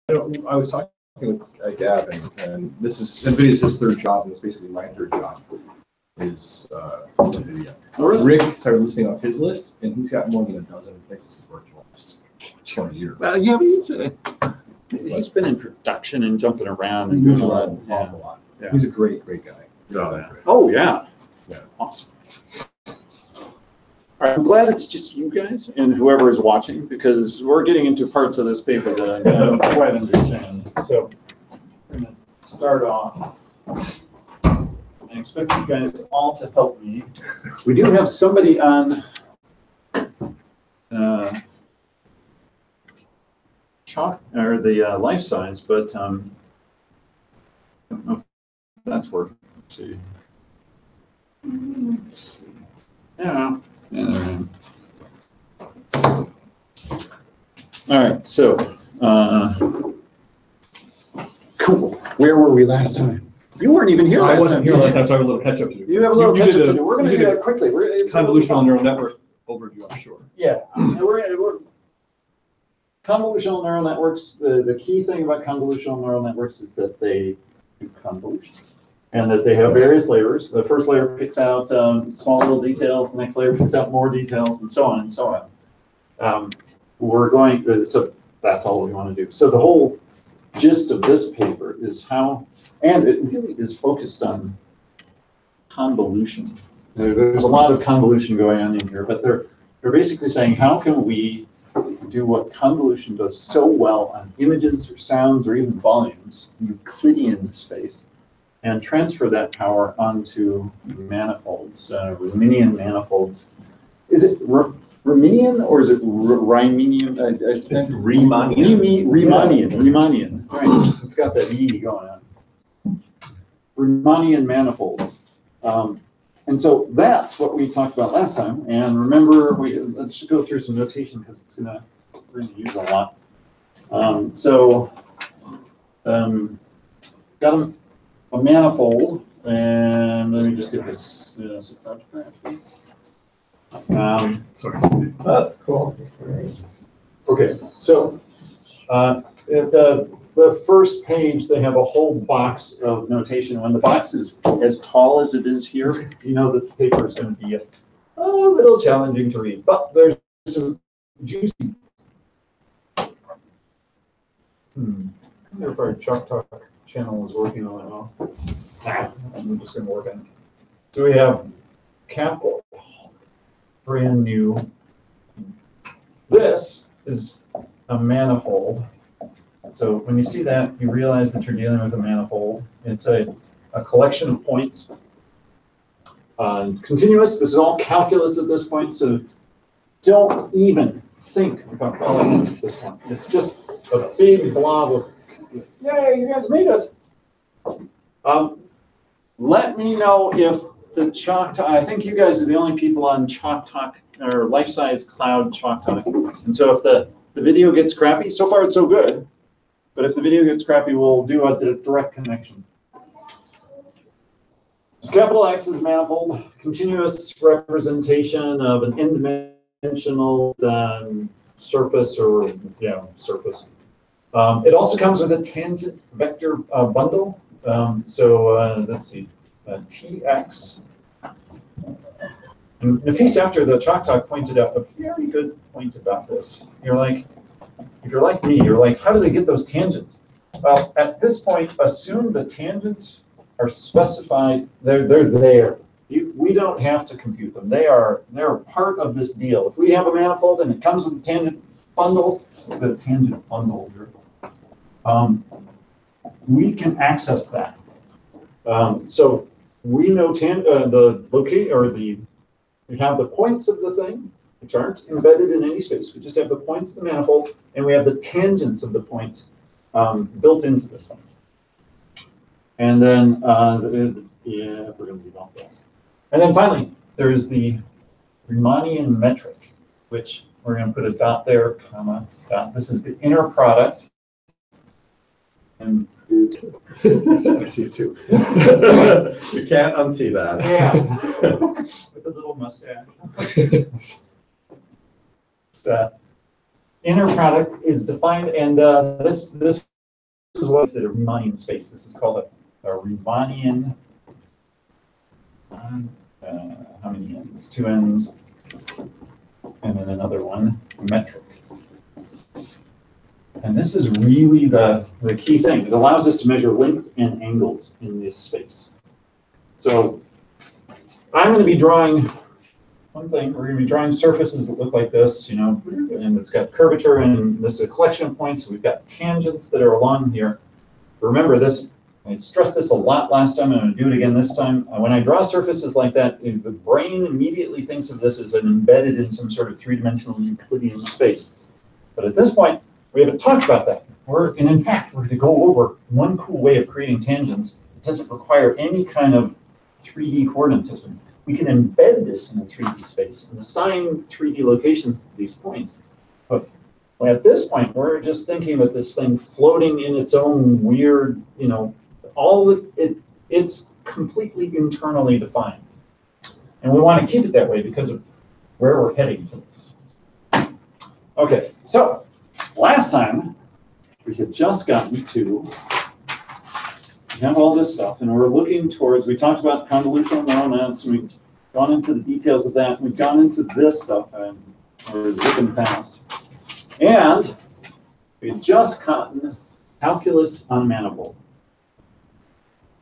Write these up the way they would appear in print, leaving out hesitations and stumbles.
I was talking with Gab, and this is NVIDIA's his third job, and it's basically my third job. Is NVIDIA. Oh, really? Rick started listing off his list, and he's got more than a dozen places he's worked in the last 20 years. Well, yeah, but he's been in production and jumping around and doing a lot. An awful lot. Yeah. He's a great guy. Oh, yeah. Yeah. Awesome. All right, I'm glad it's just you guys and whoever is watching, because we're getting into parts of this paper that I don't quite understand. So we're going to start off. I expect you guys all to help me. We do have somebody on chalk or the life size, but I don't know if that's working. Let's see. Yeah. All right, so cool. Where were we last time? You weren't even here. I wasn't here last time, so I have a little catch up to do. You have a little catch up to do. We're going to do that quickly. It's convolutional neural network overview, I'm sure. Yeah, we're convolutional neural networks. The key thing about convolutional neural networks is that they do convolutions, and that they have various layers. The first layer picks out small little details. The next layer picks out more details, and so on and so on. We're going. So that's all we want to do. So the whole gist of this paper is how, and it really is focused on convolution. There's a lot of convolution going on in here, but they're basically saying, how can we do what convolution does so well on images or sounds or even volumes, Euclidean space, and transfer that power onto manifolds, Riemannian manifolds. Is it Riemannian or is it Riemannian? It's Riemannian. Riemannian. Right. It's got that E going on. Riemannian manifolds. And so that's what we talked about last time. And remember, let's go through some notation because we're going to use a lot. Got a manifold, and let me just get this photography. Sorry. That's cool. Okay, so at the first page, they have a whole box of notation. When the box is as tall as it is here, you know that the paper is going to be a little challenging to read. But there's some juicy. I wonder if our Chalk Talk channel is working on it well. I'm just going to work on it. So we have capital, brand new. This is a manifold. So when you see that, you realize that you're dealing with a manifold. It's a collection of points. Continuous, this is all calculus at this point, so don't even think about polygons at this point. It's just a big blob of, yay, you guys made it. Let me know if the Chalk Talk, I think you guys are the only people on Chalk Talk or life-size cloud Chalk Talk. And so if the video gets crappy, so far it's so good. But if the video gets crappy, we'll do a direct connection. So capital X is manifold, continuous representation of an n-dimensional surface or surface. It also comes with a tangent vector bundle. Let's see, Tx. And Nafis, after the Chalk Talk, pointed out a very good point about this. You're like, if you're like me, you're like, how do they get those tangents? Well, at this point, assume the tangents are specified. They're there. We don't have to compute them. They're part of this deal. If we have a manifold and it comes with a tangent bundle, we can access that. So we know the locate or we have the points of the thing, which aren't embedded in any space. We just have the points of the manifold, and we have the tangents of the points built into this thing. And then, we're going to leave off that. And then finally, there is the Riemannian metric, which we're going to put a dot there, comma, dot. This is the inner product. And I see it too. You can't unsee that. Yeah. With a little mustache. The inner product is defined, and this is what is it, a Riemannian space. This is called a Riemannian. How many ends? 2 ends, and then another one, metric. And this is really the key thing. It allows us to measure length and angles in this space. So I'm going to be drawing one thing. We're going to be drawing surfaces that look like this, you know, and it's got curvature, and this is a collection of points. We've got tangents that are along here. Remember this, I stressed this a lot last time, and I'm going to do it again this time. When I draw surfaces like that, the brain immediately thinks of this as embedded in some sort of three-dimensional Euclidean space. But at this point, we haven't talked about that. And in fact, we're going to go over one cool way of creating tangents. It doesn't require any kind of 3D coordinate system. We can embed this in a 3D space and assign 3D locations to these points. But at this point, we're just thinking of this thing floating in its own weird, you know, it's completely internally defined. And we want to keep it that way because of where we're heading to this. Okay, so last time we had just gotten to have all this stuff, and we're looking towards, we talked about convolutional neural nets, and we've gone into the details of that, we've gone into this stuff, and we're zipping past. And we had just gotten calculus on manifold.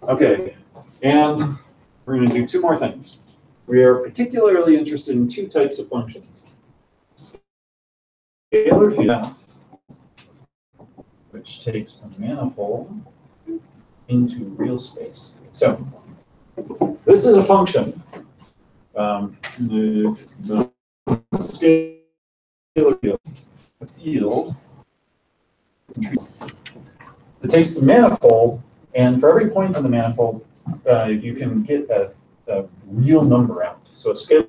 Okay, and we're going to do 2 more things. We are particularly interested in 2 types of functions. Scalar field, which takes a manifold into real space. So this is a function. The scalar field, it takes the manifold, and for every point on the manifold, you can get a real number out. So a scalar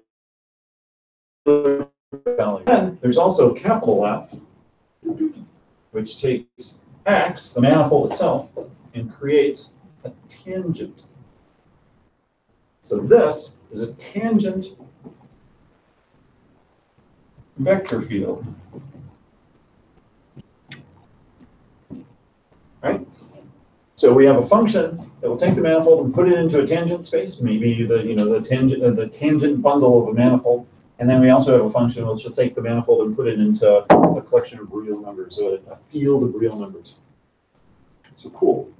value. And there's also capital F, which takes X, the manifold itself, and creates a tangent. So this is a tangent vector field. Right? So we have a function that will take the manifold and put it into a tangent space, maybe the tangent bundle of a manifold, and then we also have a function which will take the manifold and put it into a collection of real numbers, so a field of real numbers. So cool.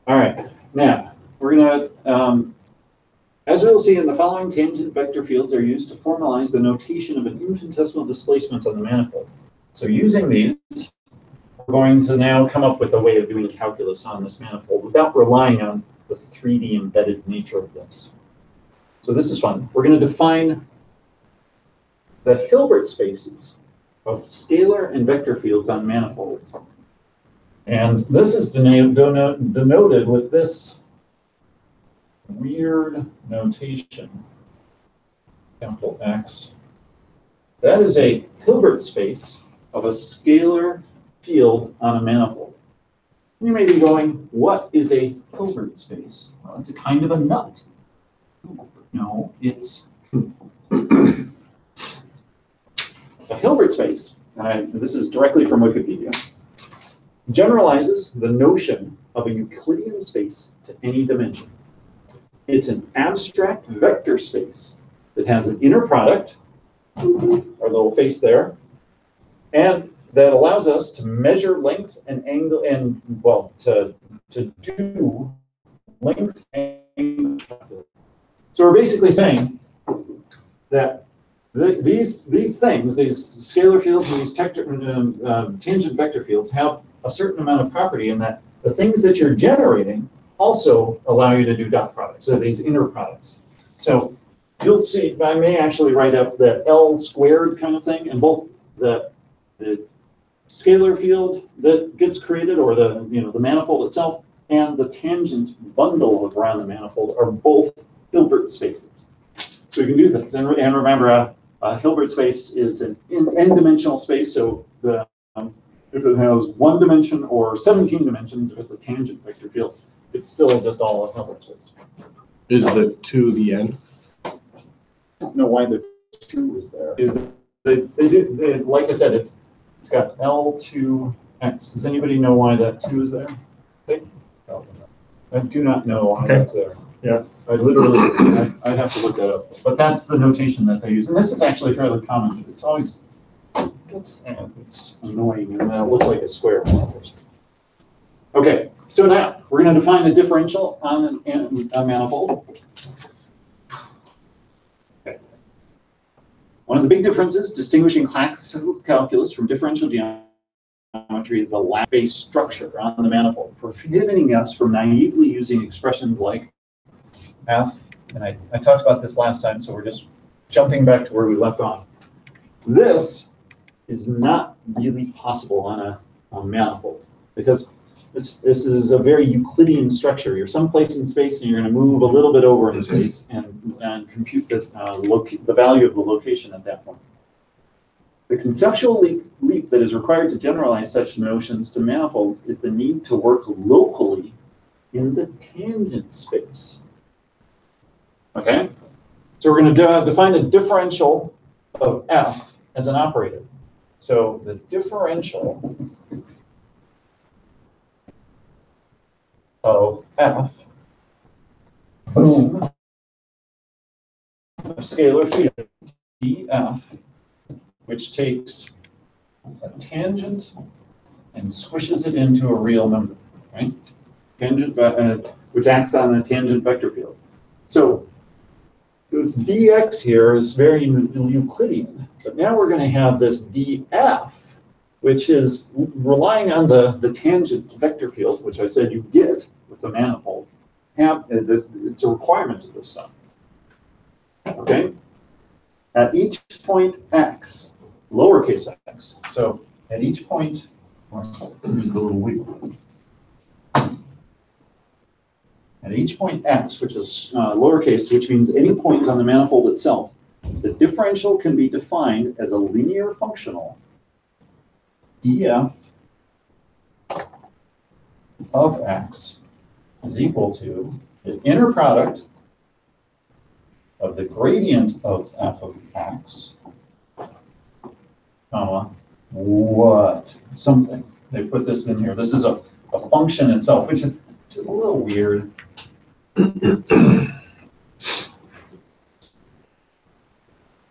All right, now we're gonna, as we'll see in the following, tangent vector fields are used to formalize the notation of an infinitesimal displacement on the manifold. So using these, we're going to now come up with a way of doing calculus on this manifold without relying on the 3D embedded nature of this. So this is fun. We're going to define the Hilbert spaces of scalar and vector fields on manifolds. And this is denoted with this weird notation, capital X. That is a Hilbert space of a scalar field on a manifold. You may be going, what is a Hilbert space? Well, it's a kind of a nut. No, it's a Hilbert space. This is directly from Wikipedia. Generalizes the notion of a Euclidean space to any dimension. It's an abstract vector space that has an inner product, our little face there, and that allows us to measure length and angle, and well, to do length and angle. So we're basically saying that these things, these scalar fields and these tangent vector fields, have a certain amount of property in that the things that you're generating also allow you to do dot products, so these inner products. So you'll see, I may actually write up the L squared kind of thing, and both the scalar field that gets created, or the manifold itself, and the tangent bundle around the manifold are both Hilbert spaces. So you can do things, and remember, a Hilbert space is an n-dimensional space. So if it has 1 dimension or 17 dimensions, if it's a tangent vector field, it's still just all a Hilbert space. Is the 2 the n? I don't know why the 2 is there. They like I said, it's got L2 X. Does anybody know why that 2 is there? I do not know why that's there. Yeah. I literally, I have to look that up. But that's the notation that they use. And this is actually fairly common. It's always, it's annoying, and it looks like a square. Okay, so now we're going to define a differential on a manifold. Okay. One of the big differences distinguishing classical calculus from differential geometry is the lat-based structure on the manifold, prohibiting us from naively using expressions like f, and I talked about this last time, so we're just jumping back to where we left off. This is not really possible on a manifold, because this is a very Euclidean structure. You're someplace in space, and you're going to move a little bit over in space and compute the value of the location at that point. The conceptual leap that is required to generalize such notions to manifolds is the need to work locally in the tangent space. Okay? So we're going to define a differential of f as an operator. So the differential of f, boom, a scalar field, df, which takes a tangent and squishes it into a real number, right? Tangent, which acts on the tangent vector field. So this dx here is very Euclidean, but now we're going to have this df, which is relying on the tangent vector field, which I said you get with the manifold. It's a requirement of this stuff. Okay? At each point x, lowercase x, so at each point, at each point x, which is lowercase, which means any point on the manifold itself, the differential can be defined as a linear functional df of x is equal to the inner product of the gradient of f of x, comma, what? Something. They put this in here. This is a function itself, which is a little weird.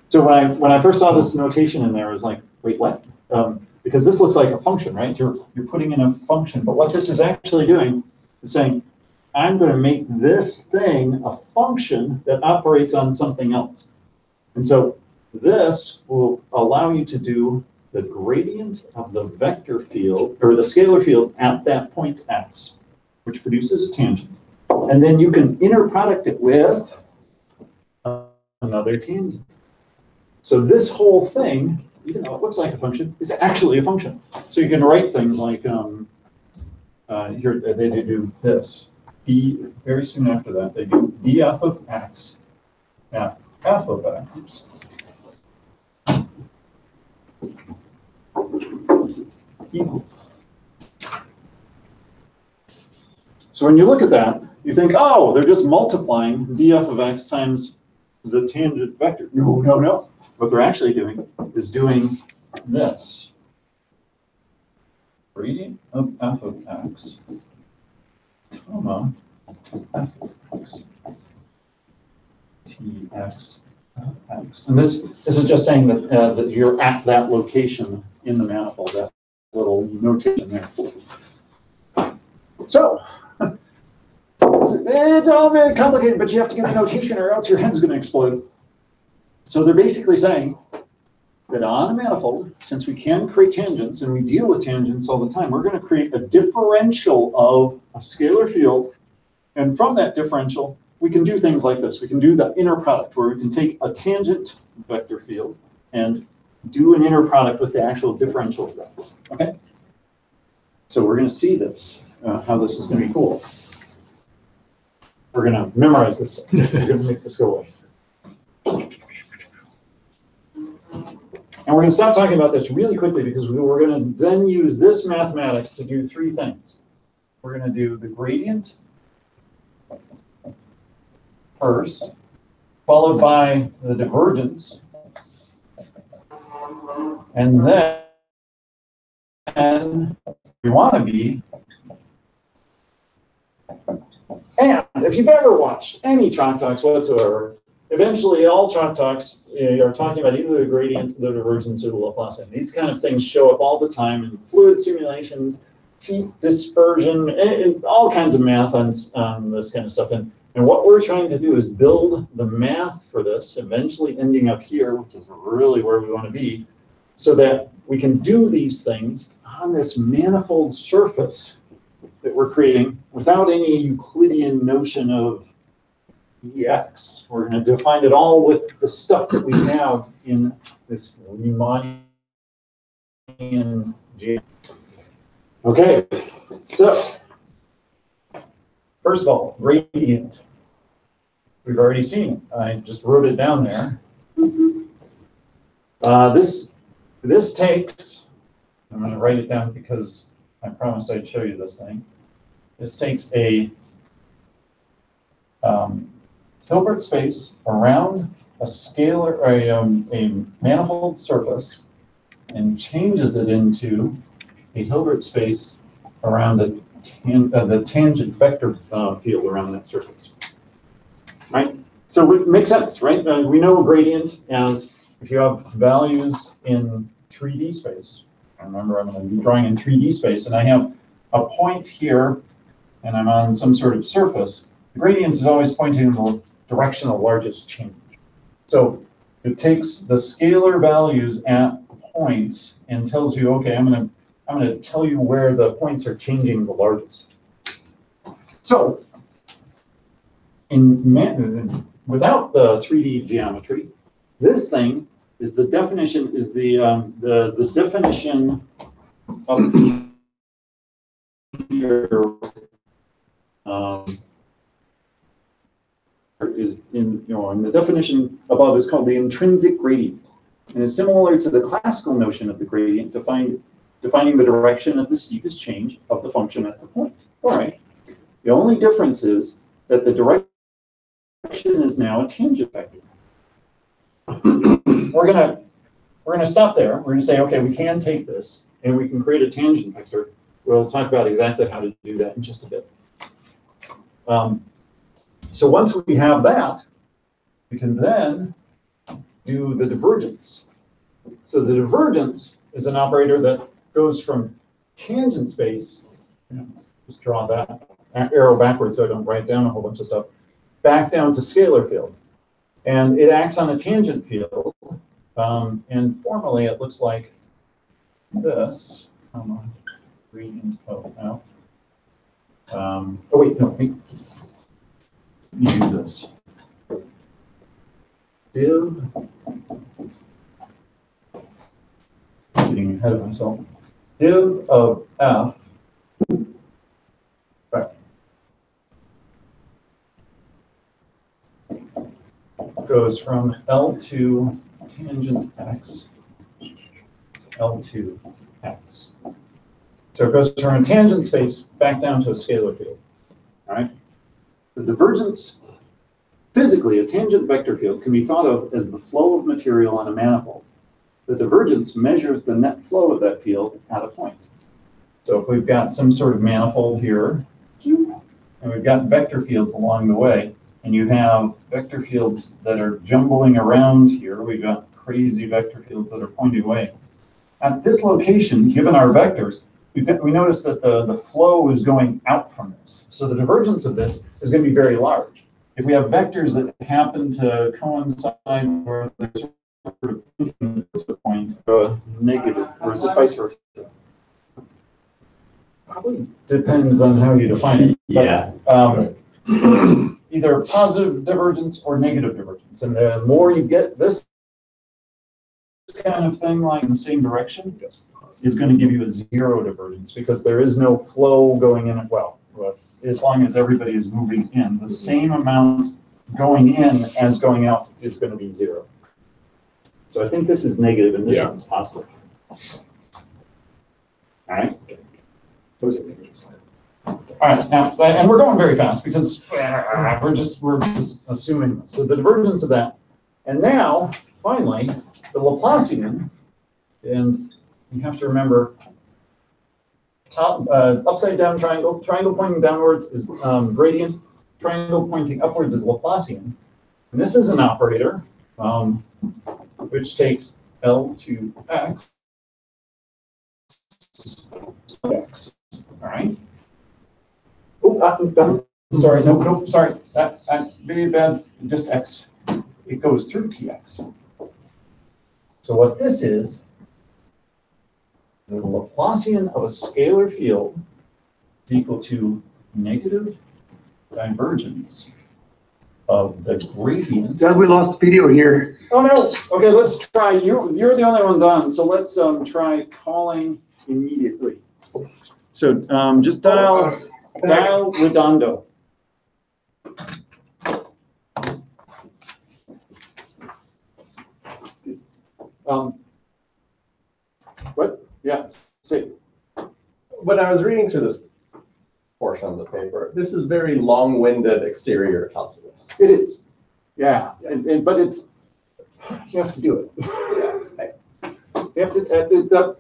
So when I first saw this notation in there, I was like, wait, what? Because this looks like a function, right? You're putting in a function, but what this is actually doing is saying, I'm going to make this thing a function that operates on something else. And so this will allow you to do the gradient of the vector field, or the scalar field at that point x, which produces a tangent. And then you can inner product it with another tangent. So this whole thing, even though it looks like a function, is actually a function. So you can write things like, here they do this. Very soon after that, they do df of x at f of x equals. So when you look at that, you think, oh, they're just multiplying df of x times the tangent vector. No, no, no. What they're actually doing is doing this. Gradient of f of x, comma, f of x, tx of x. And this is just saying that, that you're at that location in the manifold, that little notation there. So, it's all very complicated, but you have to get the notation or else your head's going to explode. So they're basically saying that on a manifold, since we can create tangents, and we deal with tangents all the time, we're going to create a differential of a scalar field. And from that differential, we can do things like this. We can do the inner product, where we can take a tangent vector field and do an inner product with the actual differential vector. Okay? So we're going to see this, how this is going to be cool. We're going to memorize this. We're going to make this go away. And we're going to stop talking about this really quickly, because we're going to then use this mathematics to do three things. We're going to do the gradient first, followed by the divergence, and then then we want to be. And if you've ever watched any chalk talks whatsoever, eventually all chalk talks are talking about either the gradient, the divergence, or the Laplacian. These kind of things show up all the time in fluid simulations, heat dispersion, and all kinds of math on this kind of stuff. And what we're trying to do is build the math for this, eventually ending up here, which is really where we want to be, so that we can do these things on this manifold surface that we're creating without any Euclidean notion of EX. We're going to define it all with the stuff that we have in this Riemannian geometry. Okay, so first of all, gradient. We've already seen it. I just wrote it down there. This takes, I'm going to write it down because I promised I'd show you this thing. This takes a Hilbert space around a scalar, or a manifold surface, and changes it into a Hilbert space around the tangent vector field around that surface. Right? So it makes sense, right? We know a gradient as if you have values in 3D space. Remember, I'm going to be drawing in 3D space, and I have a point here, and I'm on some sort of surface. The gradient is always pointing in the direction of largest change. So it takes the scalar values at points and tells you, okay, I'm going to tell you where the points are changing the largest. So without the 3D geometry, this thing is the definition the definition of is in the definition above is called the intrinsic gradient, and is similar to the classical notion of the gradient defining the direction of the steepest change of the function at the point. All right. The only difference is that the direction is now a tangent vector. We're gonna stop there. We're gonna say, okay, we can take this and we can create a tangent vector. We'll talk about exactly how to do that in just a bit. So once we have that, we can then do the divergence. So the divergence is an operator that goes from tangent space, just draw that arrow backwards so I don't write down a whole bunch of stuff, back down to scalar field. And it acts on a tangent field. And formally, it looks like this. Gradient of F. Oh, wait, no, you do this. Div. Getting ahead of myself. Div of F. Right. Goes from L2 tangent x, L2 x. So it goes from a tangent space back down to a scalar field. All right. The divergence, physically, a tangent vector field can be thought of as the flow of material on a manifold. The divergence measures the net flow of that field at a point. So if we've got some sort of manifold here, and we've got vector fields along the way, and you have vector fields that are jumbling around here, we've got crazy vector fields that are pointing away. At this location, given our vectors, we notice that the flow is going out from this. So the divergence of this is going to be very large. If we have vectors that happen to coincide where there's sort of pointing to the point negative, or is it vice versa? Probably depends on how you define it. Yeah. But, either positive divergence or negative divergence. And the more you get this kind of thing like in the same direction, it's going to give you a zero divergence because there is no flow going in. Well, as long as everybody is moving in, the same amount going in as going out is going to be zero. So I think this is negative and this one's positive. All right. All right, now, and we're going very fast because we're just assuming this. So the divergence of that, and now finally the Laplacian, and you have to remember top, upside down triangle. Triangle pointing downwards is gradient. Triangle pointing upwards is Laplacian. And this is an operator which takes L to X. X. All right. Oh, sorry. No, sorry. Very bad. Just X. It goes through Tx. So what this is, the Laplacian of a scalar field is equal to negative divergence of the gradient. Doug, we lost video here. Oh no. Okay, let's try. You're the only ones on, so let's try calling immediately. So just dial redondo. What? Yeah. Say. When I was reading through this portion of the paper, this is very long-winded exterior calculus. It is. Yeah, but it's you have to do it. You have to.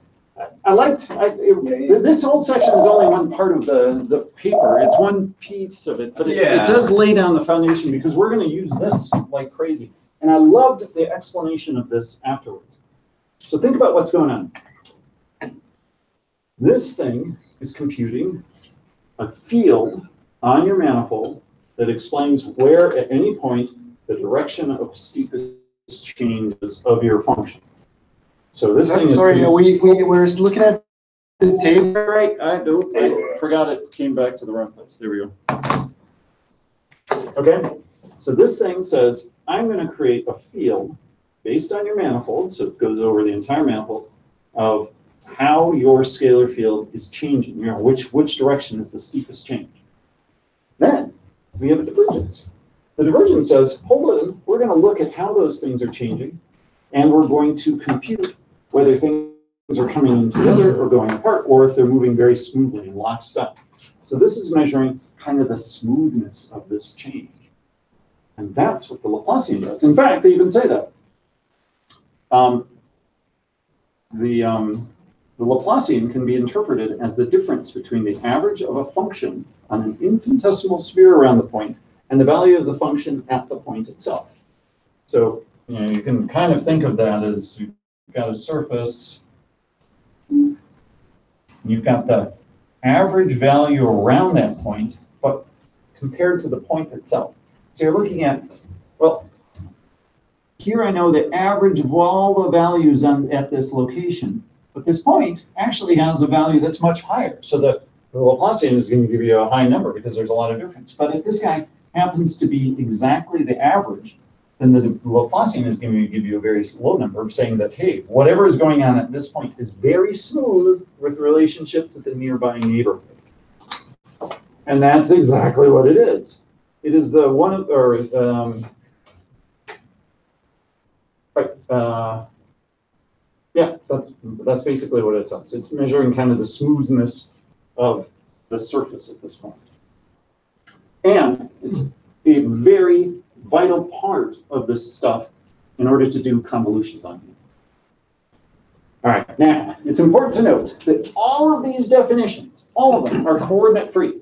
This whole section is only one part of the paper. It's one piece of it, but it does lay down the foundation because we're going to use this like crazy. And I loved the explanation of this afterwards. So think about what's going on. This thing is computing a field on your manifold that explains where at any point the direction of steepest changes of your function. So this thing is. Sorry, we're looking at the table. Right, I forgot it came back to the wrong place. There we go. Okay, so this thing says, I'm going to create a field based on your manifold, so it goes over the entire manifold, of how your scalar field is changing, which direction is the steepest change. Then we have a divergence. The divergence says, hold on, we're going to look at how those things are changing, and we're going to compute whether things are coming in together or going apart, or if they're moving very smoothly and lockstep. So this is measuring kind of the smoothness of this change. And that's what the Laplacian does. In fact, they even say that. The Laplacian can be interpreted as the difference between the average of a function on an infinitesimal sphere around the point and the value of the function at the point itself. So you can kind of think of that as you've got a surface, you've got the average value around that point, but compared to the point itself. So you're looking at, well, here I know the average of all the values at this location, but this point actually has a value that's much higher. So the Laplacian is going to give you a high number because there's a lot of difference. But if this guy happens to be exactly the average, then the Laplacian is going to give you a very low number, saying that, hey, whatever is going on at this point is very smooth with relationship to the nearby neighborhood. And that's exactly what it is. It is the one, or yeah, that's basically what it does. It's measuring kind of the smoothness of the surface at this point. And it's a very vital part of this stuff in order to do convolutions on it. All right, now, it's important to note that all of these definitions, all of them, are coordinate free.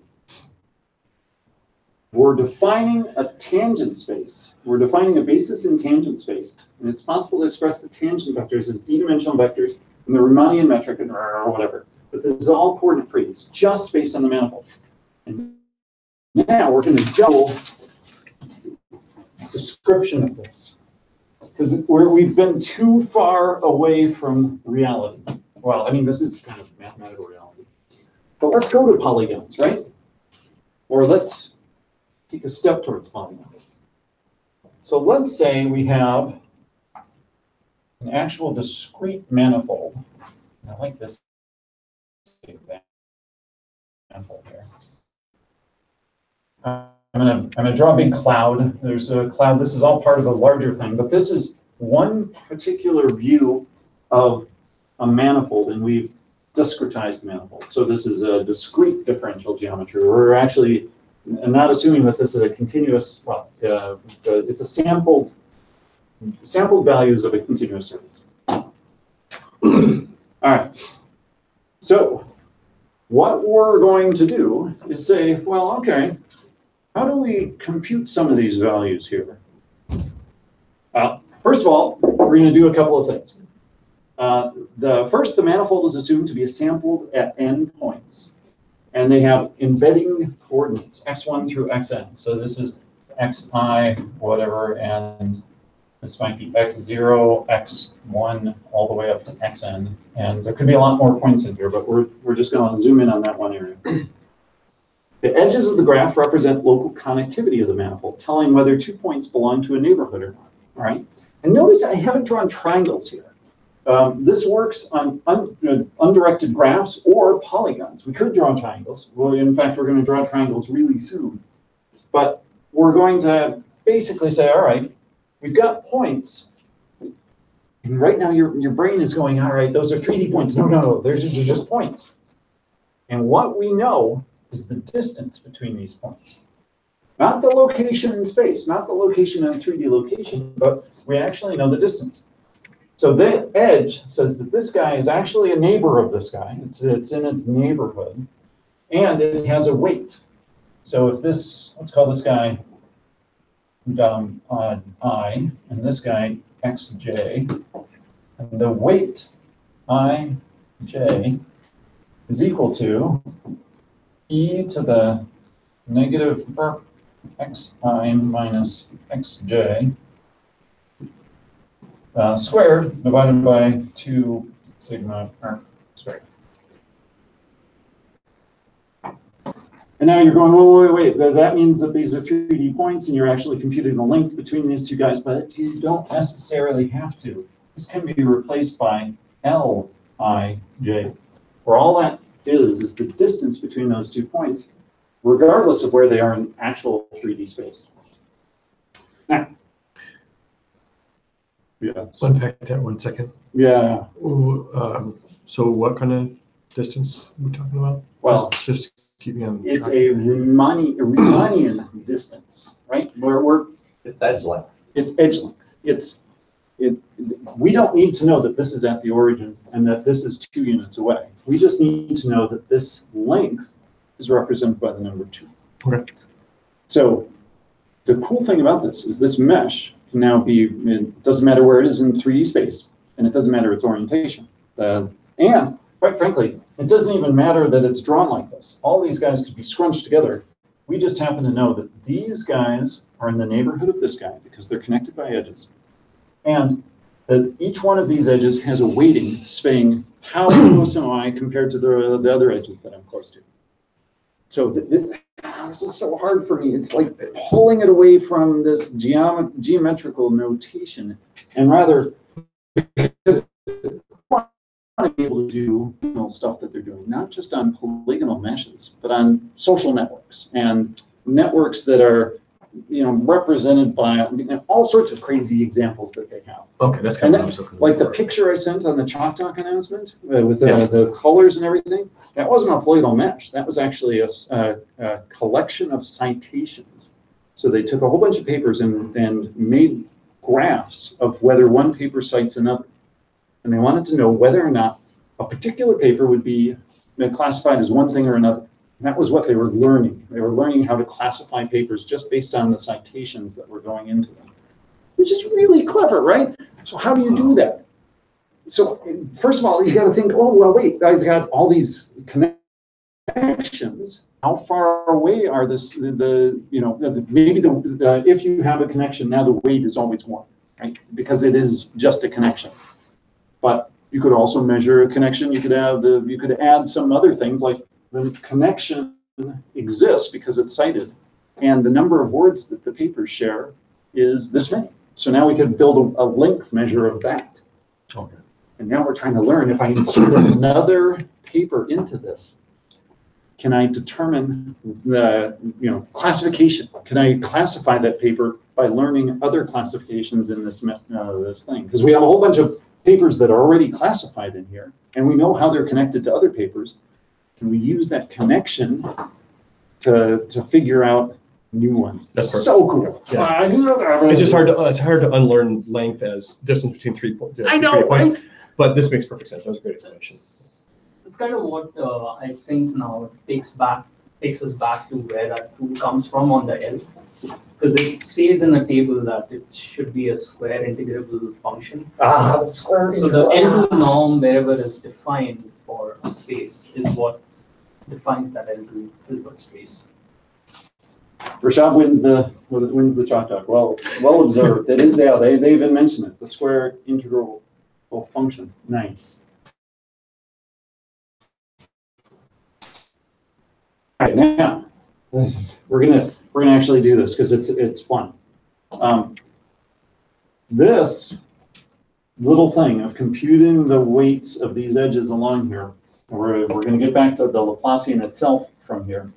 We're defining a tangent space. We're defining a basis in tangent space. And it's possible to express the tangent vectors as d-dimensional vectors in the Riemannian metric or whatever. But this is all coordinate free. It's just based on the manifold. And now we're going to jump description of this. Because we've been too far away from reality. Well, I mean, this is kind of mathematical reality. But let's go to polygons, right? Or let's take a step towards polygons. So let's say we have an actual discrete manifold. I like this example here. I'm gonna draw a big cloud. There's a cloud. This is all part of a larger thing, but this is one particular view of a manifold, and we've discretized the manifold. So this is a discrete differential geometry. We're actually not assuming that this is a continuous. Well, it's a sampled values of a continuous surface. All right. So what we're going to do is say, well, okay, how do we compute some of these values here? First of all, we're going to do a couple of things. The manifold is assumed to be sampled at n points, and they have embedding coordinates, x1 through xn. So this is xi, whatever, and this might be x0, x1, all the way up to xn. And there could be a lot more points in here, but we're just going to zoom in on that one area. The edges of the graph represent local connectivity of the manifold, telling whether 2 points belong to a neighborhood or not. All right. And notice I haven't drawn triangles here. This works on undirected graphs or polygons. We could draw triangles. Well, in fact, we're going to draw triangles really soon. But we're going to basically say, all right, we've got points. And right now, your brain is going, all right, those are 3D points. No, no, no, those are just points. And what we know is the distance between these points. Not the location in space, not the location in a 3D location, but we actually know the distance. So the edge says that this guy is actually a neighbor of this guy. It's in its neighborhood, and it has a weight. So if this, let's call this guy I, and this guy xj, and the weight ij is equal to e to the negative xi minus xj squared divided by 2 sigma r squared. And now you're going, wait, that means that these are 3D points and you're actually computing the length between these two guys, but you don't necessarily have to. This can be replaced by Lij, where all that is the distance between those 2 points, regardless of where they are in actual 3D space. Now, yeah. Unpack that 1 second. Yeah. So what kind of distance are we talking about? Well, just keep me on track. It's a Riemannian distance, right? It's edge length. It's edge length. We don't need to know that this is at the origin and that this is 2 units away. We just need to know that this length is represented by the number 2. Okay. So the cool thing about this is this mesh can now be, it doesn't matter where it is in 3D space, and it doesn't matter its orientation. And quite frankly, it doesn't even matter that it's drawn like this. All these guys could be scrunched together. We just happen to know that these guys are in the neighborhood of this guy because they're connected by edges. And that each one of these edges has a weighting saying how close am I compared to the other edges that I'm close to. So this is so hard for me. It's like pulling it away from this geometrical notation, and rather because I want to be able to do stuff that they're doing, not just on polygonal meshes, but on social networks and networks that are represented by all sorts of crazy examples that they have. Okay, that's kind of what I was looking like the for. picture I sent on the Chalk Talk announcement with the colors and everything. That wasn't a polygonal mesh. That was actually a collection of citations. So they took a whole bunch of papers and made graphs of whether one paper cites another, and they wanted to know whether or not a particular paper would be classified as one thing or another. And that was what they were learning. They were learning how to classify papers just based on the citations that were going into them, which is really clever, right? So how do you do that? So first of all, you got to think, oh, well, wait, I've got all these connections. How far away are this? Maybe if you have a connection, now the weight is always 1, right? Because it is just a connection. But you could also measure a connection. You could add some other things like the connection exists because it's cited, and the number of words that the papers share is this many. So now we could build a length measure of that. Okay. And now we're trying to learn if I insert another paper into this, can I determine the classification? Can I classify that paper by learning other classifications in this thing? Because we have a whole bunch of papers that are already classified in here, and we know how they're connected to other papers. Can we use that connection to figure out new ones? That's so cool. Yeah. It's just hard to unlearn length as distance between 3 points. I know, right? But this makes perfect sense. That was a great explanation. That's kind of what I think now takes us back to where that rule comes from on the L, because it says in a table that it should be a square integrable function. Ah, the square. So the L2 norm, wherever is defined for a space, is what defines that L2 Hilbert space. Rashad wins the chalk talk. Well observed. They even mentioned it. The square integral function. Nice. All right, now we're gonna actually do this because it's fun. This little thing of computing the weights of these edges along here, we're going to get back to the Laplacian itself from here,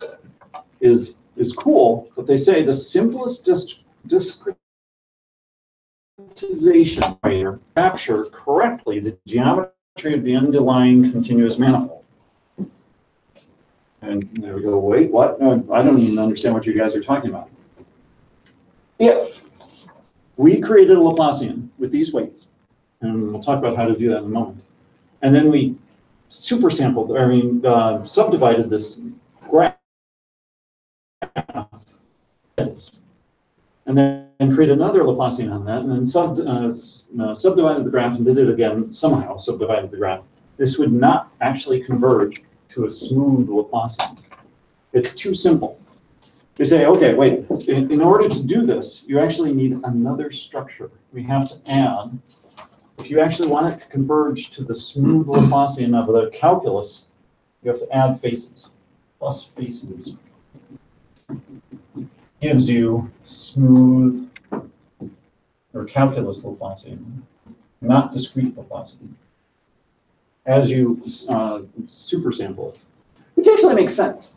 is cool, but they say the simplest discretization here capture correctly the geometry of the underlying continuous manifold. And there we go. Wait, what? No, I don't even understand what you guys are talking about. If we created a Laplacian with these weights, and we'll talk about how to do that in a moment, and then we subdivided this graph, and then create another Laplacian on that, and then subdivided the graph and did it again, somehow subdivided the graph, this would not actually converge to a smooth Laplacian. It's too simple. They say, okay, wait, in order to do this, you actually need another structure. We have to add, if you actually want it to converge to the smooth Laplacian of the calculus, you have to add faces. Plus faces gives you smooth or calculus Laplacian, not discrete Laplacian, as you super sample it, which actually makes sense.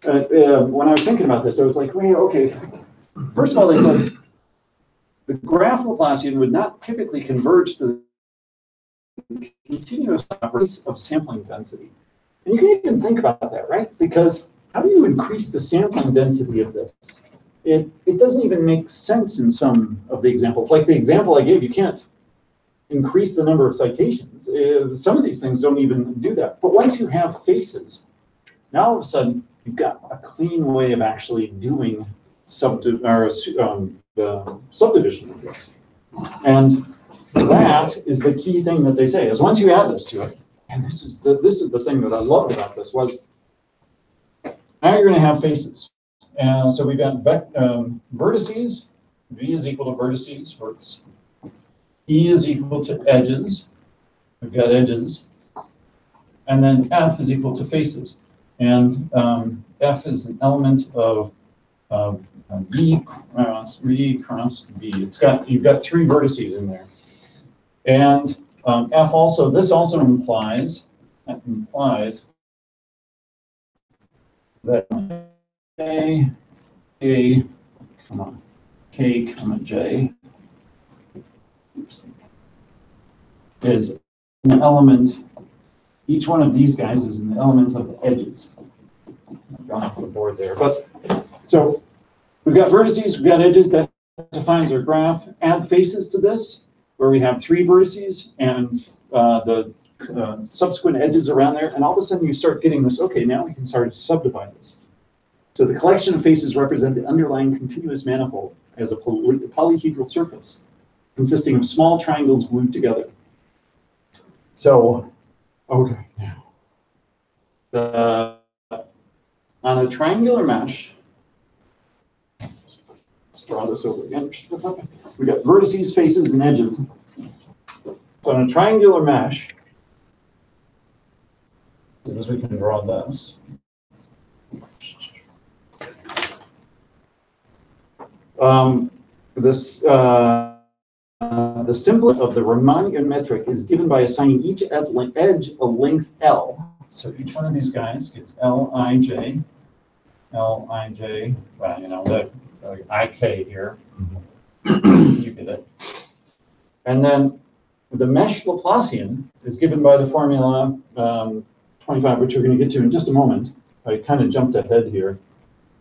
When I was thinking about this, I was like, wait, okay. First of all, they said the graph Laplacian would not typically converge to the continuous properties of sampling density. And you can even think about that, right? Because how do you increase the sampling density of this? It doesn't even make sense in some of the examples. Like the example I gave, you can't increase the number of citations. Some of these things don't even do that. But once you have faces, now all of a sudden, you've got a clean way of actually doing the subdivision of this. And that is the key thing that they say, is once you add this to it, and this is the thing that I loved about this, was now you're going to have faces. And so we've got vertices, V is equal to vertices, verts. E is equal to edges, we've got edges. And then F is equal to faces. And F is an element of V cross V. You've got three vertices in there. And F also, this also implies that K, J is an element. Each one of these guys is an element of the edges. I've gone off the board there, but so we've got vertices, we've got edges. That defines our graph. Add faces to this, where we have three vertices and the subsequent edges around there, and all of a sudden you start getting this. Okay, now we can start to subdivide this. So the collection of faces represent the underlying continuous manifold as a polyhedral surface consisting of small triangles glued together. So, okay, now on a triangular mesh, let's draw this over again. We got vertices, faces, and edges. So on a triangular mesh, as we can draw this. The symbol of the Riemannian metric is given by assigning each edge a length L. So each one of these guys gets Lij, well, you know, the IK here. You get it. And then the mesh Laplacian is given by the formula 25, which we're going to get to in just a moment. I kind of jumped ahead here.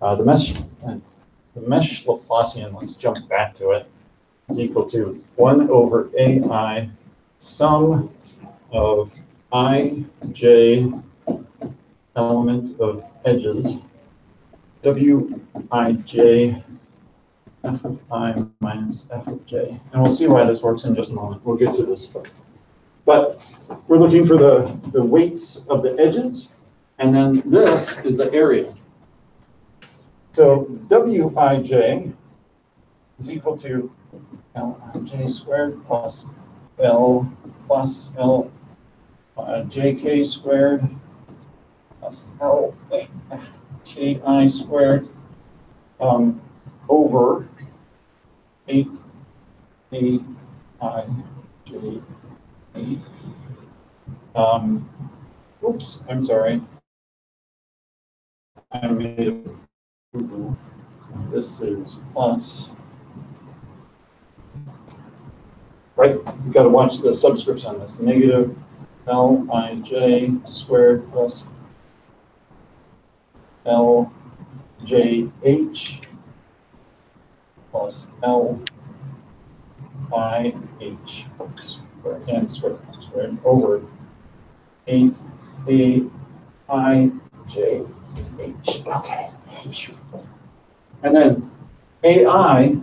The mesh Laplacian, let's jump back to it, is equal to 1 over AI sum of ij element of edges, wij f of I minus f of j. And we'll see why this works in just a moment. We'll get to this. But we're looking for the weights of the edges, and then this is the area. So wij is equal to Lij squared plus L plus L jk squared plus L ji squared over 8 ai j. Oops, I'm sorry. I made a boo-boo. This is plus. Right, you've got to watch the subscripts on this. Negative Lij squared plus Ljh plus Lih squared and squared over 8aijh. Okay. And then AI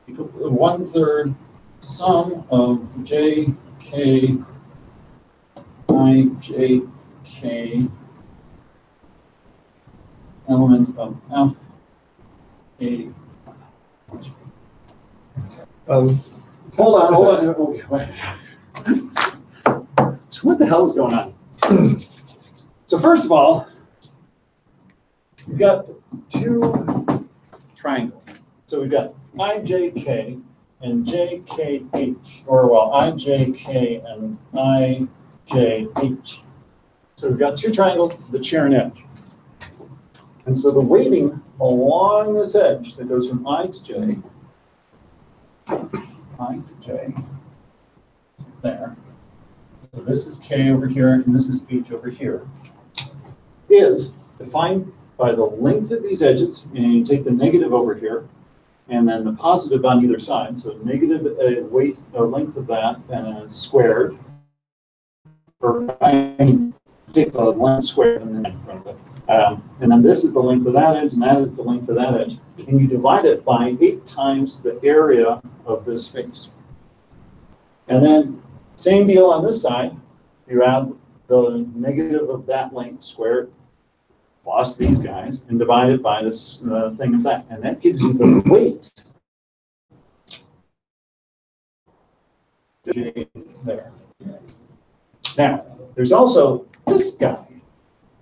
equal to 1/3 sum of jk ijk element of f a. Hold on. Okay. So what the hell is going on? So first of all, we've got two triangles. So we've got ijk and jkh, or well, ijk and ijh. So we've got two triangles that share an edge. And so the weighting along this edge that goes from I to j is there. So this is k over here, and this is h over here, is defined by the length of these edges, and you take the negative over here, and then the positive on either side. So negative length of that squared, or take the length squared and then and then this is the length of that edge, and that is the length of that edge, and you divide it by 8 times the area of this face. And then same deal on this side. You add the negative of that length squared plus these guys and divide it by this thing of that, and that gives you the weight there. Now, there's also this guy,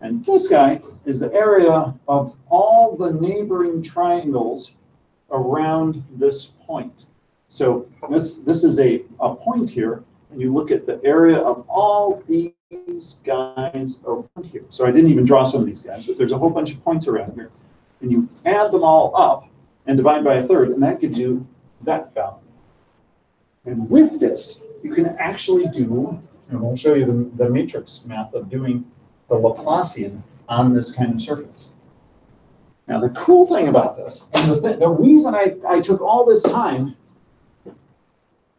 and this guy is the area of all the neighboring triangles around this point. So this is a point here, and you look at the area of all these guys around here. So I didn't even draw some of these guys, but there's a whole bunch of points around here. And you add them all up and divide by 1/3, and that gives you that value. And with this, you can actually do, and we'll show you the matrix math of doing the Laplacian on this kind of surface. Now, the cool thing about this, and the reason I took all this time,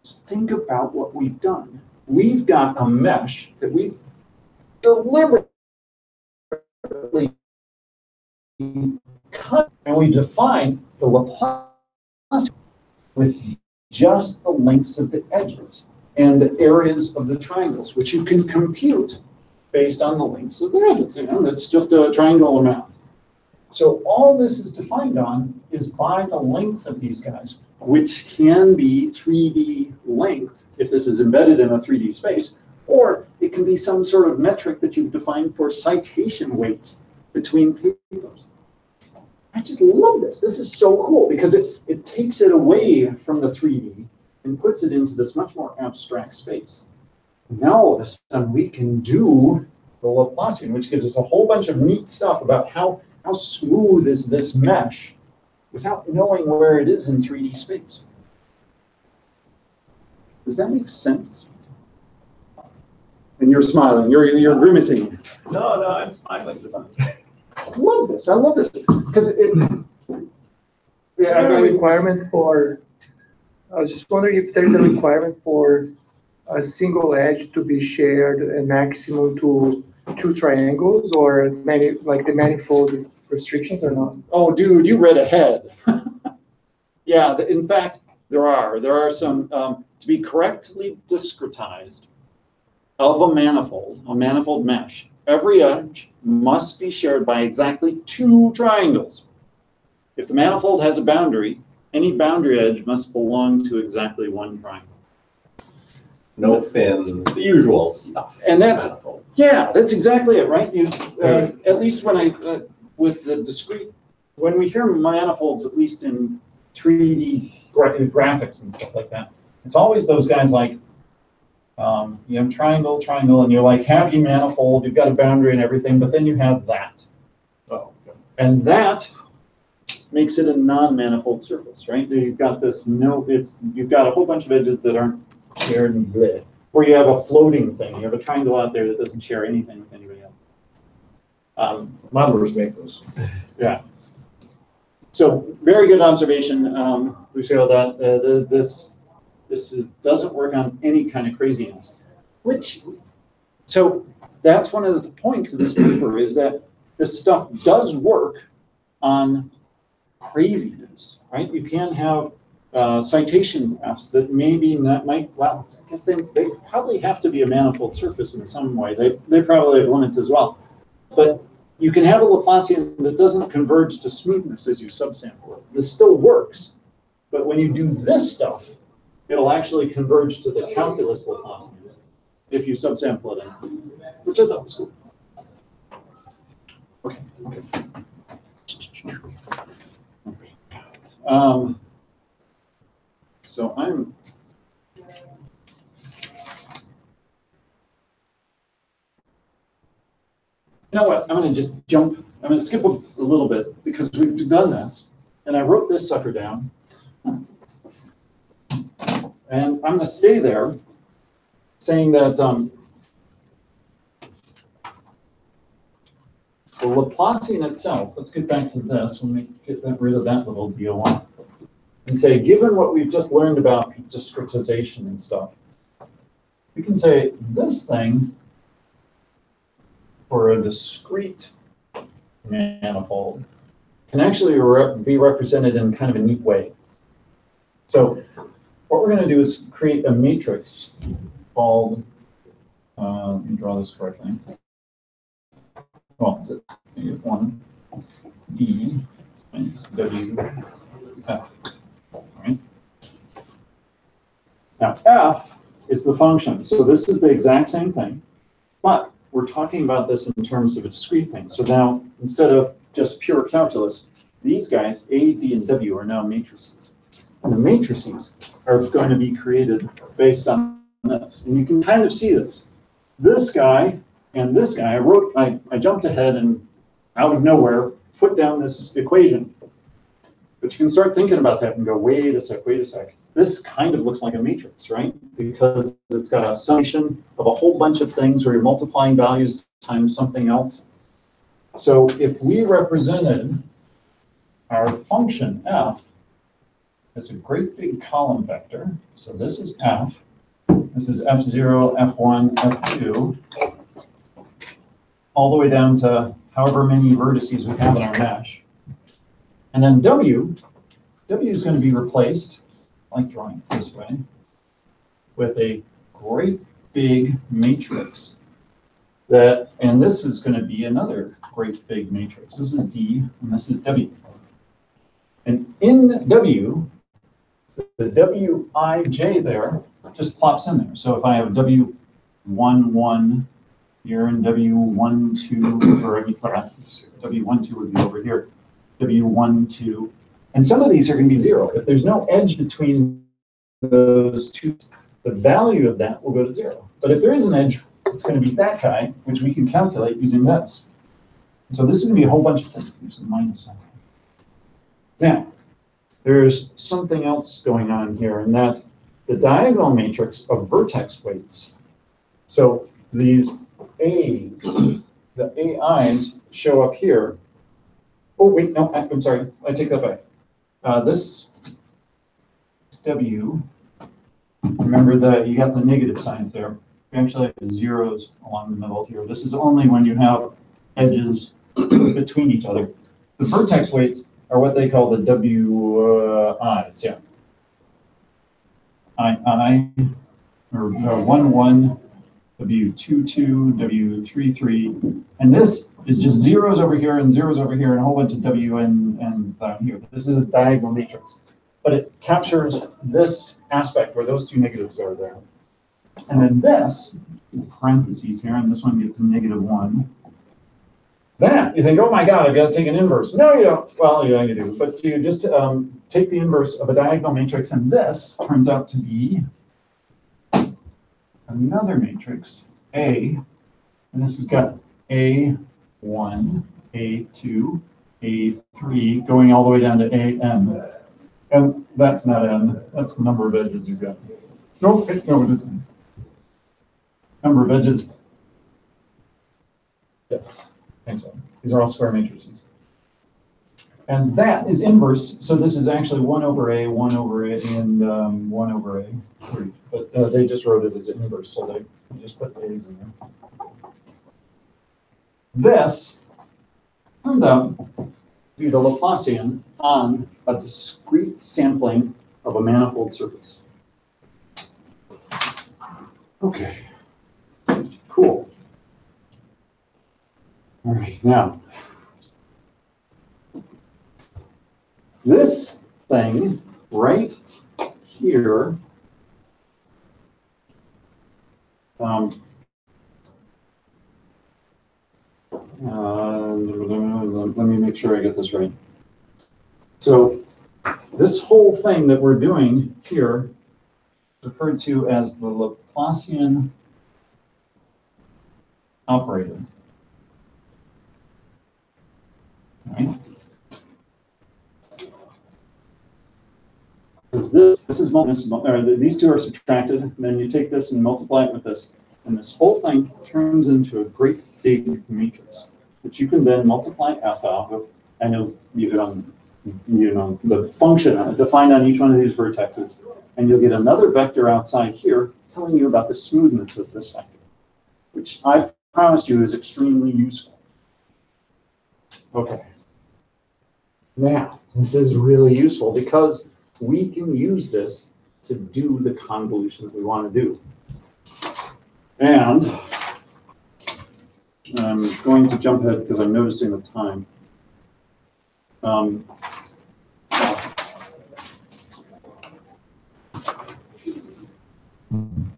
is think about what we've done. We've got a mesh that we've deliberately cut, and we define the Laplacian with just the lengths of the edges and the areas of the triangles, which you can compute based on the lengths of the edges. You know, that's just a triangular math. So all this is defined on is by the length of these guys, which can be 3D length if this is embedded in a 3D space, or it can be some sort of metric that you've defined for citation weights between papers. I just love this. This is so cool because it takes it away from the 3D and puts it into this much more abstract space. Now all of a sudden we can do the Laplacian, which gives us a whole bunch of neat stuff about how smooth is this mesh without knowing where it is in 3D space. Does that make sense? And you're smiling. You're grimacing. No, I'm smiling. I love this. I love this because Yeah, I have a requirement for. I was just wondering if there's a requirement for a single edge to be shared a maximum to two triangles, or many like the manifold restrictions, or not? Oh, dude, you read ahead. Yeah, in fact, there are some, to be correctly discretized of a manifold mesh, every edge must be shared by exactly two triangles. If the manifold has a boundary, any boundary edge must belong to exactly one triangle. No fins, the usual stuff. And that's, manifolds. yeah, that's exactly it, right? You, at least when with the discrete, when we hear manifolds, at least in 3D graphics and stuff like that, it's always those guys like, you have triangle, triangle, and you're like, happy manifold, you've got a boundary and everything, but then you have that. Oh, okay. And that makes it a non-manifold surface, right? You've got this you've got a whole bunch of edges that aren't shared and bleh. Or you have a floating thing. You have a triangle out there that doesn't share anything with anybody else. Modelers make those. Yeah. So very good observation, Lucille, that this doesn't work on any kind of craziness. So that's one of the points of this paper, is that this stuff does work on craziness, right? You can have citation graphs that maybe well, I guess they probably have to be a manifold surface in some way. They probably have limits as well. But you can have a Laplacian that doesn't converge to smoothness as you subsample it. This still works, but when you do this stuff, it'll actually converge to the calculus Laplacian if you subsample it in, which I thought was cool. Okay. So you know what? I'm going to just jump. I'm going to skip a little bit because we've done this, and I wrote this sucker down. And I'm going to stay there, saying that the Laplacian itself, let's get back to this when we get rid of that little deal, and say, given what we've just learned about discretization and stuff, we can say this thing for a discrete manifold can actually be represented in kind of a neat way. So what we're going to do is create a matrix called, let me draw this correctly. Well, one D minus W F. Right? Now F is the function, so this is the exact same thing, but we're talking about this in terms of a discrete thing. So now, instead of just pure calculus, these guys, A, D, and W, are now matrices. And the matrices are going to be created based on this. And you can kind of see this. This guy and this guy, I jumped ahead and out of nowhere put down this equation. But you can start thinking about that and go, wait a sec. This kind of looks like a matrix, right? Because it's got a summation of a whole bunch of things where you're multiplying values times something else. So if we represented our function f as a great big column vector, so this is f, this is f0, f1, f2, all the way down to however many vertices we have in our mesh. And then W is going to be replaced, I like drawing it this way, with a great big matrix that, and this is going to be another great big matrix. This is D and this is W. And in W, the Wij there just plops in there. So if I have W11 here and W12, or W12 would be over here, W12, and some of these are going to be 0. If there's no edge between those two, the value of that will go to 0. But if there is an edge, it's going to be that guy, which we can calculate using this. And so this is going to be a whole bunch of things. There's a minus sign. Now, there's something else going on here, in that the diagonal matrix of vertex weights. So these A's, the AI's show up here. Oh, wait, no, I'm sorry. I take that back. This W remember that you got the negative signs there. You actually have zeros along the middle here. This is only when you have edges between each other. The vertex weights are what they call the WIs, yeah. I, or 1, 1, W2, 2, W3, and this is just zeros over here and zeros over here and a whole bunch of W and down here. This is a diagonal matrix, but it captures this aspect where those two negatives are there. And then this, parentheses here, and this one gets a -1. That, you think, oh my God, I've got to take an inverse. No, you don't. Well, yeah, you do. But you just take the inverse of a diagonal matrix, and this turns out to be another matrix, A, and this has got A1, A2, A3, going all the way down to AN. And that's not N, that's the number of edges you've got. No, it isn't. Number of edges. Yes, I think so. These are all square matrices. And that is inverse, so this is actually 1 over A, 1 over A, and 1 over A. But they just wrote it as inverse, so they just put the A's in there. This turns out to be the Laplacian on a discrete sampling of a manifold surface. Okay, cool. All right, now, this thing right here, let me make sure I get this right. So this whole thing that we're doing here is referred to as the Laplacian operator. Right? Because this is these two are subtracted, and then you take this and multiply it with this, and this whole thing turns into a great big matrix, which you can then multiply f out of. I know you know the function defined on each one of these vertexes, and you'll get another vector outside here telling you about the smoothness of this vector, which I've promised you is extremely useful. Okay. Now, this is really useful because we can use this to do the convolution that we want to do. And I'm going to jump ahead because I'm noticing the time.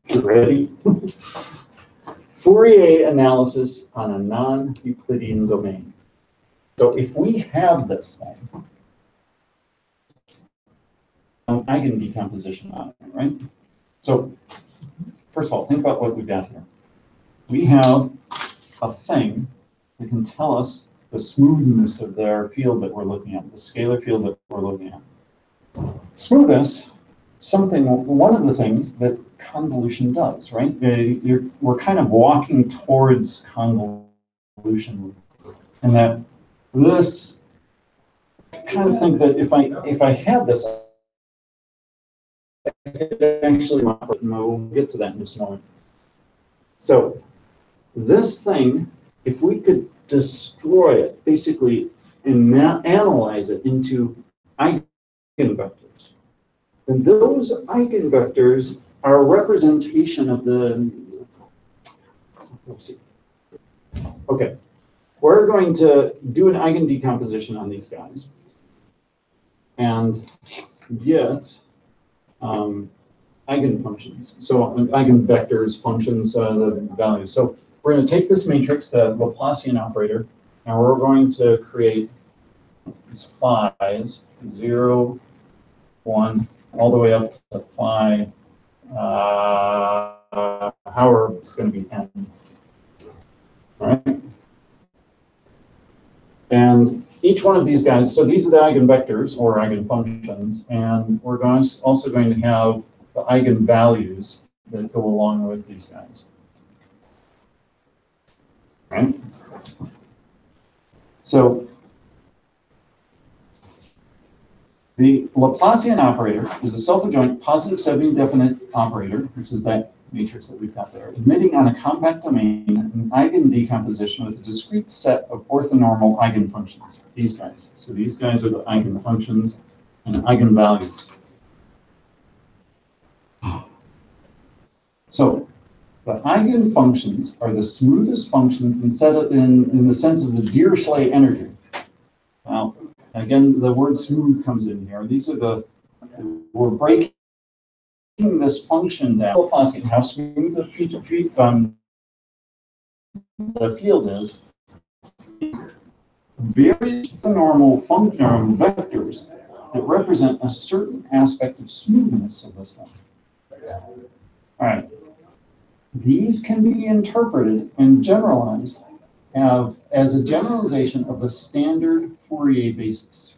Get ready. Fourier analysis on a non-Euclidean domain. So if we have this thing, Eigen decomposition on it, right? So first of all, think about what we've got here. We have a thing that can tell us the smoothness of their field that we're looking at, the scalar field that we're looking at. Smoothness, one of the things that convolution does, right? We're kind of walking towards convolution, and that this kind of think that if I had this, I could actually, we'll get to that in just a moment. So this thing, if we could destroy it, basically, and analyze it into eigenvectors, then those eigenvectors are a representation of the, let's see. Okay, we're going to do an eigen decomposition on these guys and get eigenfunctions. So eigenvectors, functions, the values. So we're going to take this matrix, the Laplacian operator, and we're going to create these phi's, 0, 1, all the way up to phi, however it's going to be n. All right? And each one of these guys, so these are the eigenvectors or eigenfunctions, and we're also going to have the eigenvalues that go along with these guys. Right? So The Laplacian operator is a self-adjoint positive semi-definite operator, which is that matrix that we've got there, admitting on a compact domain an Eigen decomposition with a discrete set of orthonormal eigenfunctions. These guys. So these guys are the eigenfunctions and eigenvalues. So the eigenfunctions are the smoothest functions in the sense of the Dirichlet energy. Now, again, the word smooth comes in here. These are we're breaking this function down. Laplacian, how smooth the field is. Various normal vectors that represent a certain aspect of smoothness of this thing. All right. These can be interpreted and generalized as a generalization of the standard Fourier basis.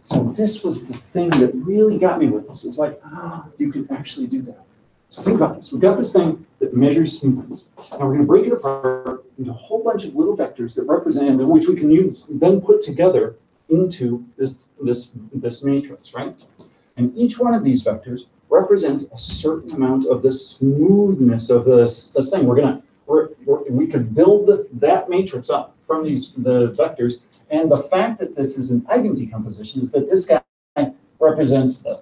So this was the thing that really got me with this. It's like, you can actually do that. So think about this. We've got this thing that measures smoothness. Now we're going to break it apart into a whole bunch of little vectors that represent, which we can use, then put together into this matrix, right? And each one of these vectors represents a certain amount of the smoothness of this thing. We could build that matrix up from the vectors, and the fact that this is an Eigen decomposition is that this guy represents the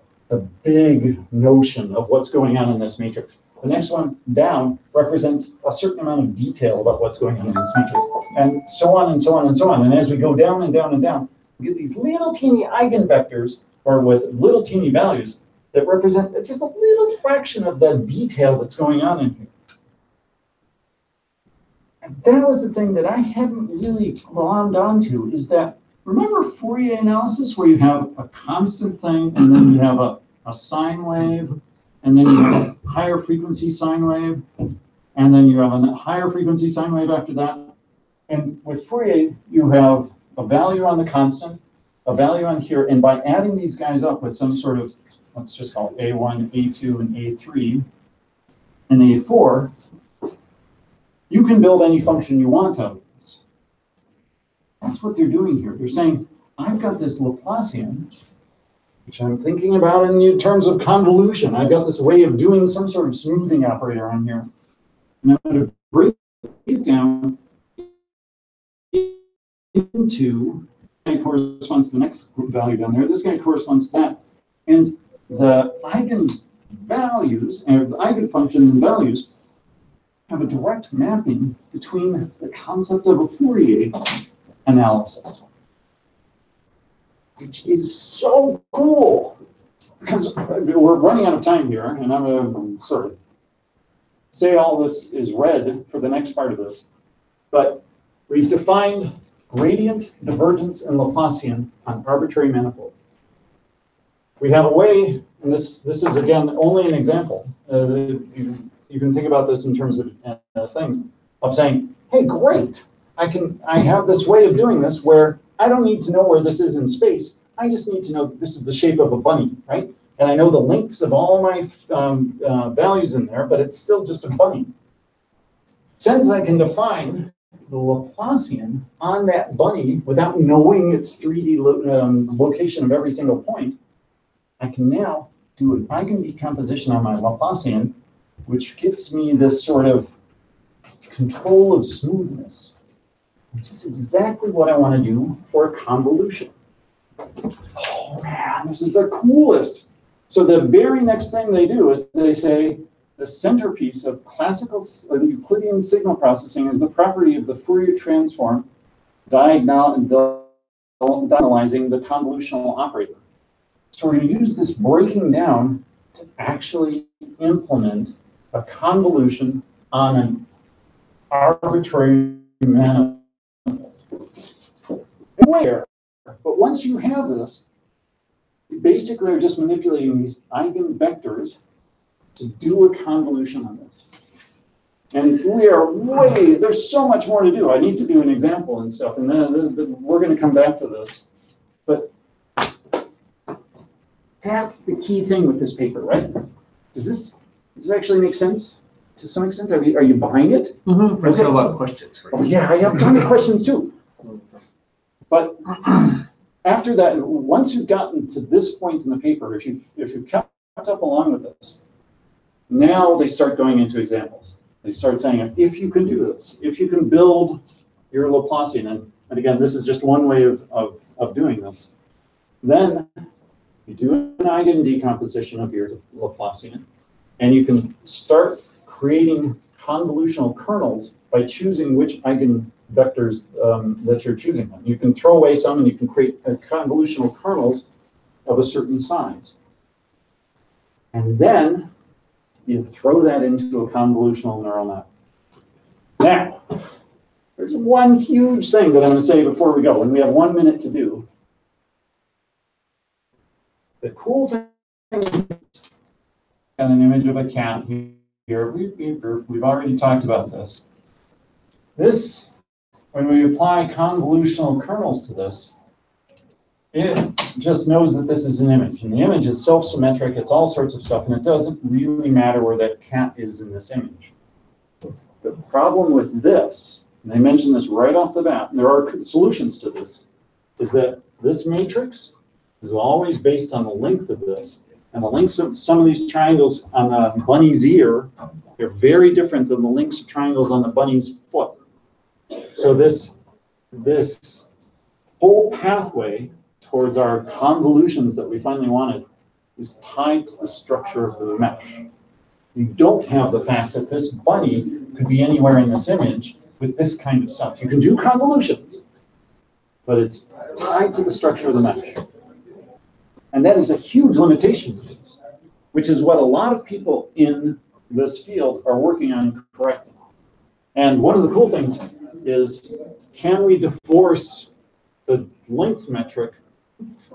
big notion of what's going on in this matrix. The next one down represents a certain amount of detail about what's going on in this matrix, and so on and so on and so on. And as we go down and down and down, we get these little teeny eigenvectors, or with little teeny values, that represent just a little fraction of the detail that's going on in here. And that was the thing that I hadn't really glommed onto, is that, remember Fourier analysis, where you have a constant thing, and then you have a sine wave, and then you have a higher frequency sine wave, and then you have a higher frequency sine wave after that. And with Fourier, you have a value on the constant, a value on here, and by adding these guys up with some sort of, let's just call it A1, A2, and A3, and A4, you can build any function you want out of this. That's what they're doing here. They're saying, I've got this Laplacian, which I'm thinking about in terms of convolution. I've got this way of doing some sort of smoothing operator on here. And I'm going to break it down into, this guy corresponds to the next value down there. This guy corresponds to that. And the eigenvalues, and the eigenfunction and values, have a direct mapping between the concept of a Fourier analysis, which is so cool. Because we're running out of time here, and I'm going to sort of say all this is red for the next part of this. But we've defined gradient, divergence, and Laplacian on arbitrary manifolds. We have a way, and this is again only an example. You can think about this in terms of things of saying, hey, great, I have this way of doing this where I don't need to know where this is in space. I just need to know that this is the shape of a bunny, right? And I know the lengths of all my values in there, but it's still just a bunny. Since I can define the Laplacian on that bunny without knowing its 3D location of every single point, I can now do an Eigen decomposition on my Laplacian, which gets me this sort of control of smoothness, which is exactly what I want to do for a convolution. Oh man, this is the coolest. So the very next thing they do is they say the centerpiece of classical Euclidean signal processing is the property of the Fourier Transform diagonalizing the convolutional operator. So we're going to use this breaking down to actually implement a convolution on an arbitrary manifold. Where? But once you have this, you basically are just manipulating these eigenvectors to do a convolution on this. And we are there's so much more to do. I need to do an example and stuff, and then we're going to come back to this. But that's the key thing with this paper, right? Does this actually make sense to some extent? Are you buying it? Mm-hmm. I've got a lot of questions. Oh yeah, I have a ton of questions too. But after that, once you've gotten to this point in the paper, if you've kept up along with this, now they start going into examples. They start saying, if you can do this, if you can build your Laplacian, and again, this is just one way of doing this, then you do an Eigen decomposition of your Laplacian, and you can start creating convolutional kernels by choosing which eigenvectors that you're choosing. You can throw away some, and you can create convolutional kernels of a certain size. And then you throw that into a convolutional neural network. Now, there's one huge thing that I'm going to say before we go, and we have 1 minute to do. The cool thing is, got an image of a cat here. We've already talked about this. This, when we apply convolutional kernels to this, it just knows that this is an image. And the image is self-symmetric. It's all sorts of stuff. And it doesn't really matter where that cat is in this image. The problem with this, and they mention this right off the bat, and there are solutions to this, is that this matrix is always based on the length of this. And the lengths of some of these triangles on the bunny's ear, they're very different than the lengths of triangles on the bunny's foot. So this whole pathway towards our convolutions that we finally wanted is tied to the structure of the mesh. You don't have the fact that this bunny could be anywhere in this image with this kind of stuff. You can do convolutions, but it's tied to the structure of the mesh. And that is a huge limitation to this, which is what a lot of people in this field are working on correcting. And one of the cool things is, can we divorce the length metric?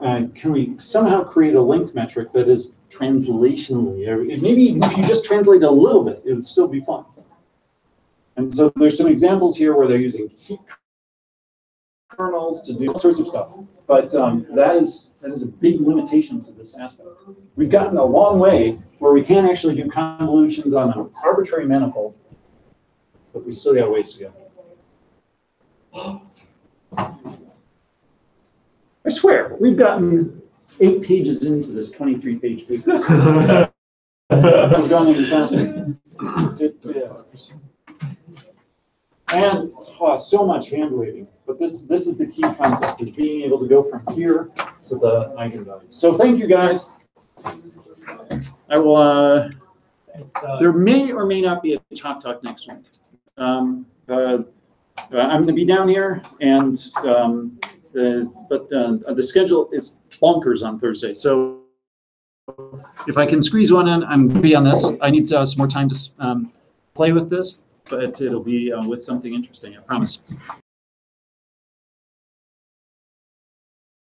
Can we somehow create a length metric that is translationally? Maybe if you just translate a little bit, it would still be fun. And so there's some examples here where they're using heat kernels to do all sorts of stuff. But that is a big limitation to this aspect. We've gotten a long way where we can actually do convolutions on an arbitrary manifold, but we still got a ways to go. I swear, we've gotten 8 pages into this 23-page paper. We've gone even faster. And so much hand waving. But this is the key concept, is being able to go from here to the eigenvalue. So thank you, guys. I will. There may or may not be a Chalk Talk next week. I'm going to be down here, and but the schedule is bonkers on Thursday. So if I can squeeze one in, I'm going to be on this. I need some more time to play with this, but it'll be with something interesting, I promise.